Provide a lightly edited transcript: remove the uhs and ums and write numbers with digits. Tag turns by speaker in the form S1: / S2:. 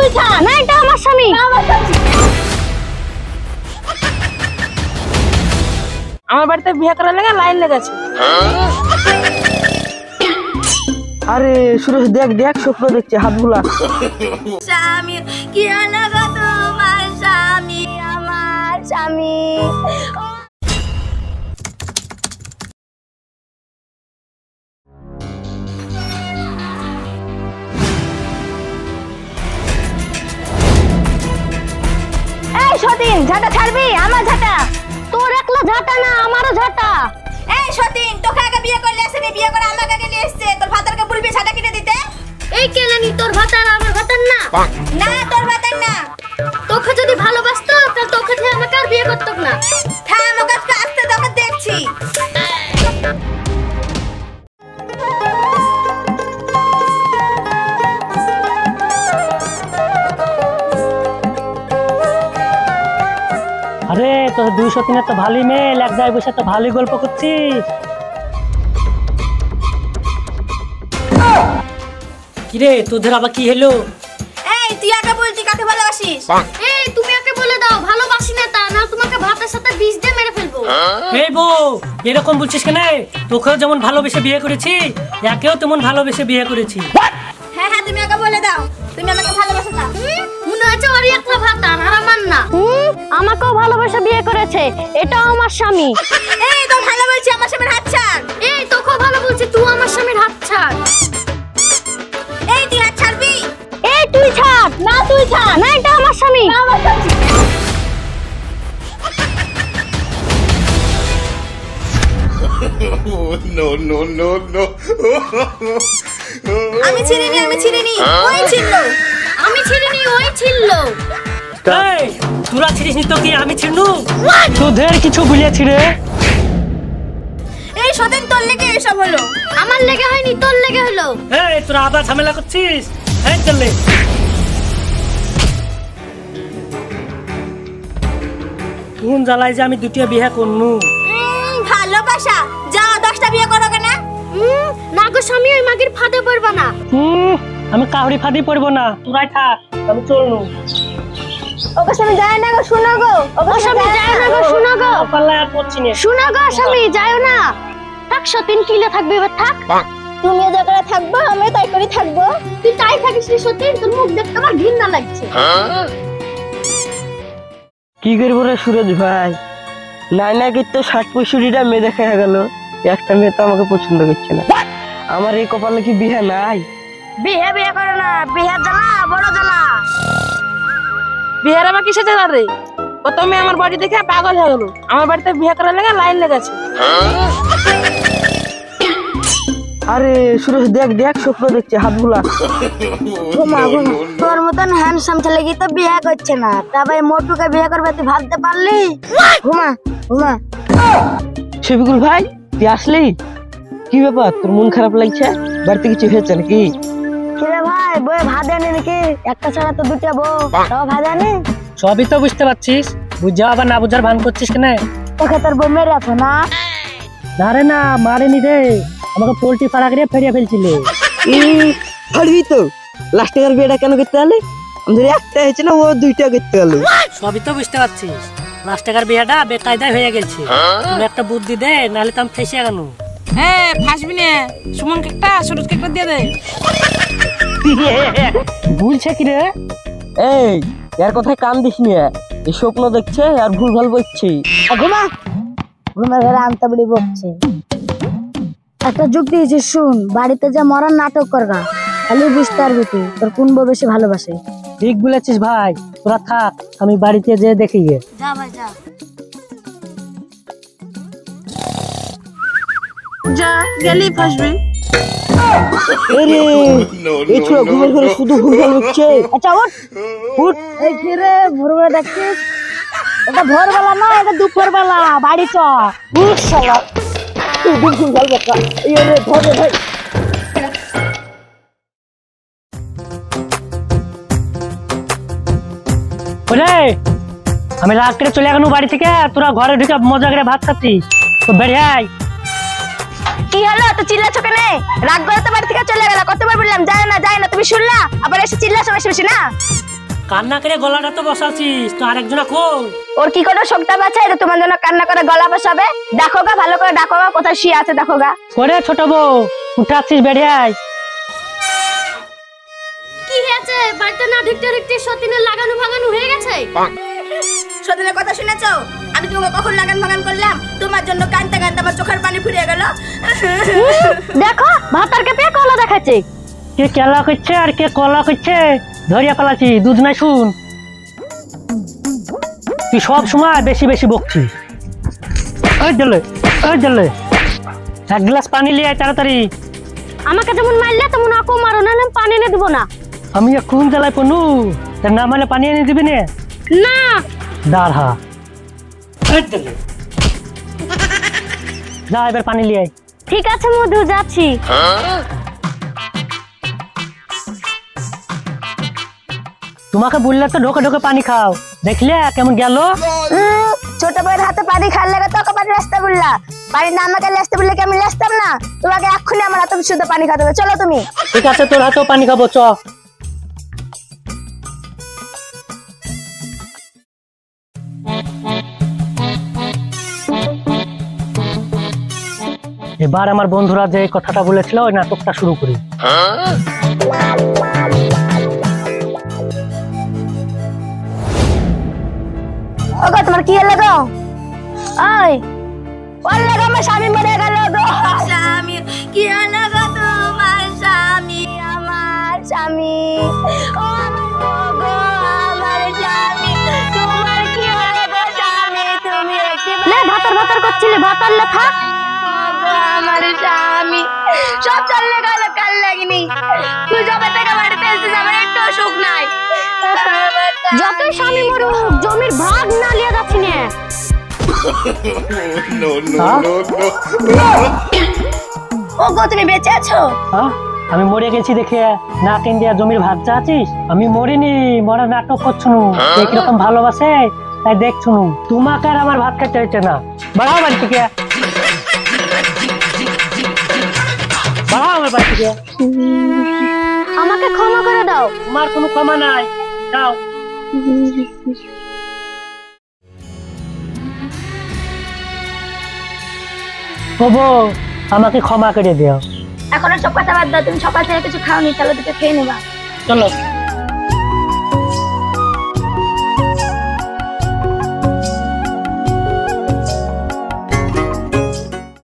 S1: তুই ছাড়। না এটা আমার স্বামী।
S2: আমার বাড়িতে বিয়ে করার লাগা লাইন লেগেছে।
S3: আরে সুরেশ দেখ দেখ স্বপ্ন দেখছে হাত গুলা।
S1: স্বামী কি হলো গো তোমার স্বামী আমার স্বামী। এই সতীন ঝাঁটা ছাড়বি? আমার ঝাঁটা। তোর একলা ঝাঁটা না আমারও ঝাঁটা। এই সতীন তোকে আগে বিয়ে করলে আসেনি, বিয়ে করে আমাকে আগে নিয়ে এসেছে। তোর ভাতারকে বলবি ঝাঁটা কিনে দিতে। এই কেলানি তোর ভাতার আমার ভাতার না। না তোর ভাতার না। তোকে যদি ভালোবাসতো তাহলে তোকে ছেড়ে আমাকে আর বিয়ে করতো না। হ্যাঁ আমাকে আজকে আসতে তোকে দেখছি।
S4: আরে তোর 203 তো ভালোই মেল, এক জায়গায় বসে তো ভালোই গল্প করছিস। কিরে তোদের আবার কি হলো?
S1: এই তুই আগে বলতি কাকে ভালোবাসিস? এই তুমি আগে বলে দাও ভালোবাসি না, তা না তোমাকে ভাতের সাথে বিষ দিয়ে মেরে ফেলবো।
S4: এই বউ এরকম বলছিস কেন? তোকেও যেমন ভালোবেসে বিয়ে করেছি, একেও তেমন ভালোবেসে বিয়ে করেছি।
S1: হ্যাঁ হ্যাঁ তুমি আগে বলে দাও তুমি আমাকে ভালোবাসো না। মনে হচ্ছে ওরই একলা ভাতার আর আমার না। আমাকেও ভালোবেসে বিয়ে করেছে, এটাও আমার স্বামী। এই তো ভালো বলছি আমার স্বামীর হাত ছাড়। এই তোকেও ভালো বলছি তুই আমার স্বামীর হাত ছাড়। এই তুই হাত ছাড়বি? এই তুই ছাড়। না তুই ছাড়। না এটা আমার স্বামী। না আমার স্বামী।
S5: No, no, no, no.
S1: আমি ছিড়িনি ওই ছিল। আমি ছিড়িনি ওই ছিল।
S4: এই তোরা ছিড়িসনি তো কি আমি ছিড়নু? তোদের কিছু বলেছি রে।
S1: এই সদিন তোর লেগে এসব হলো। আমার লেগে হয়নি তোর লেগে হলো।
S4: এই তোরা আবার ঝামেলা করছিস? এই চলে কোন জ্বালায় যে আমি দুটিয়া বিয়ে করনু।
S1: ভালোবাসা যাও 10টা বিয়ে করো কেন? না গো স্বামী ওই মাগির ফাঁদে পড়বা না।
S4: আমি কাউরি ফাঁদি পড়বো না, তোরাই থাক আমি চলনু।
S1: ওগো স্বামী যায় না গো শুনো গো। ওগো স্বামী যায় না গো শুনো গো।
S4: পাল্লা আর পড়ছি না।
S1: শুনো গো স্বামী যায়ও না। থাক সতীন কিলে থাকবে এবার থাক। তুমিও যা করে থাকবো আমিও তাই করে থাকবো। তুই তাই থাকিস রে সতীন, তোর মুখ দেখতে আমার ঘৃণা লাগছে।
S3: কি করবো রে সুরজ ভাই, নাইনাকে তো 60-65টা মেয়ে দেখা গেল, একটা মেয়ে তো আমাকে পছন্দ করছে না। আমার এই কপালে কি বিয়ে নাই?
S1: বিয়ে বিয়ে করে না, বিয়ের জ্বালা বড় জ্বালা।
S2: বিয়ের আবার কিসে জ্বালা রে? প্রথমে আমার বাড়ি দেখে পাগল হয়ে গেল, আমার বাড়িতে বিয়ে করার লাগা লাইন লেগেছে।
S3: আরে সুরেশ দেখ দেখ স্বপ্ন দেখছে হাত গুলা।
S1: তোর মতন হ্যান্ডসাম ছেলে কি তো বিয়ে করছে না, তবে মোটুকে বিয়ে করবে তুই ভাবতে পারলি? ঘুমা ঘুমা।
S3: শফিকুল ভাই তুই আসলি? কি ব্যাপার তোর মন খারাপ লাগছে? বাড়িতে কিছু হয়েছে নাকি?
S1: কিরে ভাই বই ভাত আনি নাকি? একটা ছাড়া তো দুটা বউ, তাও ভাত আনি?
S4: সবই তো বুঝতে পারছিস, বুঝা আবার না বুঝার ভান করছিস কেন?
S1: তোকে তোর বউ মেরে আছে না?
S4: না রে না মারেনি রে, আমাকে পোল্ট্রি ফাড়া করে ফেরিয়ে ফেলছিল।
S3: ফাড়বি তো, লাস্টে আর বিয়েটা কেন করতে হলে? আমাদের একটা হয়েছে না, ও 2টা করতে হলো।
S4: সবই তো বুঝতে পারছিস, লাস্ট টাকার বিয়েটা বেকায়দায় হয়ে গেছে। তুমি একটা বুদ্ধি দে, নাহলে তো আমি ফেসে গেল।
S2: হ্যাঁ ফাঁসবি না, সুমনকে একটা সুরজকে একটা দিয়ে দে।
S4: ভুলছে কি রে?
S3: এই এর কথায় কান দিস নি, এই স্বপ্ন দেখছে আর ভুল ভাল বলছি।
S1: ঘুমা ঘুমা ঘরে আনতে বলি বকছে। একটা যুক্তি দিয়েছি শুন, বাড়িতে যা মরার নাটক করগা, খালি বুঝতে পারবি তুই তোর কোন বউ বেশি ভালোবাসে।
S4: ঠিক বলেছিস ভাই, তোরা থাক আমি বাড়িতে যেয়ে দেখি গে।
S1: যা ভাই যা।
S2: যা গেলি ফাঁসবি।
S3: এই ছোড়া ঘুমের ঘরে শুধু ভুল ভাল বলছে।
S1: আচ্ছা উঠ উঠ। এই কি রে ভোরবেলা ডাকছিস? এটা ভোরবেলা না, এটা দুপুর বেলা, বাড়ি চ। উঠ শালা
S3: তুই ভুল ভাল বলছা। এই রে ধর রে ভাই।
S4: ওরে আমি রাত করে চলে গেল বাড়ি থেকে, তোরা ঘরে ঢুকে মজা করে ভাত খাচ্ছিস তো বেরিয়ে আয়।
S1: কি হলো তো চিল্লাছো কেন? রাগ করে তো বাড়ি থেকে চলে গেল, কতবার বললাম যায় না যায় না, তুমি শুনলা? আবার এসে চিল্লাছো বেশি বেশি না?
S4: কান্না করে গলাটা তো বসাচ্ছিস, তো আরেকজনা কো?
S1: ওর কি করে শোকটা বাঁচাই তো তোমার জন্য কান্না করে গলা বসাবে? দেখো গা, ভালো করে দেখো গা কোথায় শুয়ে আছে, দেখো গা।
S4: করে ছোট বউ উঠাচ্ছিস বেরিয়ায়?
S1: কি হয়েছে? বাড়িতে না ঢুকতে ঢুকতে সতীনের লাগানো ভাগানো হয়ে গেছে। সতীনের কথা শুনেছো? আমি তোমাকে কখন লাগান ভাগান করলাম? তোমার জন্য কাঁদতে কাঁদতে আমার চোখের পানি ফুরিয়ে গেল। দেখো ভাতারকে পেয়ে কলা দেখাচ্ছে।
S4: কে কেলা করছে আর কে কলা করছে ধরিয়া পালাচ্ছি, দুধ নাই শুন। তুই সব সময় বেশি বেশি বকছিস। ওই জলে এক গ্লাস পানি লিয়ে আয় তাড়াতাড়ি।
S1: আমাকে যেমন মারলে তেমন আকো মারো, না পানি এনে দিব না।
S4: আমি এখন জ্বালাই পনু, তোর না মারলে পানি এনে দিবি না?
S1: না
S4: দাঁড়া, যা এবার পানি লিয়ে আয়।
S1: ঠিক আছে মধু, যাচ্ছি।
S4: তোমাকে বললে তো ঢোকে ঢোকে পানি খাও, দেখলে কেমন গেল?
S1: ছোট ভাইয়ের হাতে পানি খাওয়ার লাগে তোকে পানি আসতে বললা। পানি না আমাকে আসতে বললে কি আমি আসতাম না? তোমাকে এক্ষুনি আমার হাতে শুদ্ধ পানি খাওয়াতে হবে। চলো তুমি।
S4: ঠিক আছে, তোর হাতেও পানি খাবো, চ। এবার আমার বন্ধুরা যে কথাটা বলেছিল ওই নাটকটা শুরু করি।
S1: ওগো তোমার কি হলো গো? ওই বললে গো আমার স্বামী মরে গেল গো। স্বামী কি হলো গো তোমার? স্বামী, আমার স্বামী, ও আমার গো আমার স্বামী, তোমার কি হলো গো স্বামী? তুমি লে ভাতর ভাতর করছিলে, ভাতর লে থাক। গো আমার স্বামী, সব চললে গেল, কাল লাগনি। তুই যবে থেকে বাড়িতে এসেছিস আমার একটু সুখ নাই। যতই স্বামী মরুক জমির ভাগ না লিয়ে যাচ্ছি না।
S5: no, no, no, no.
S1: ও গো তুমি বেঁচে আছো?
S4: হ্যাঁ, আমি মরে গেছি দেখে না কেন্দিয়া জমির ভাত চাচ্ছিস? আমি মরিনি, মরা নাটক করছুনু। কিরকম ভালোবাসে তাই দেখছুনু। তোমাকে আর আমার ভাত খেতে হচ্ছে না। বাড়াও বাড়ি থেকে, বাড়াও আমার বাড়ি থেকে।
S1: আমাকে ক্ষমা করে দাও।
S4: তোমার কোনো ক্ষমা নাই, যাও। বাবু আমাকে ক্ষমা করে দিও।
S1: এখন সব কথা বাদ দাও, তুমি সকাল থেকে কিছু খাওনি, চলো দুটো খেয়ে নেবা।
S4: চলো।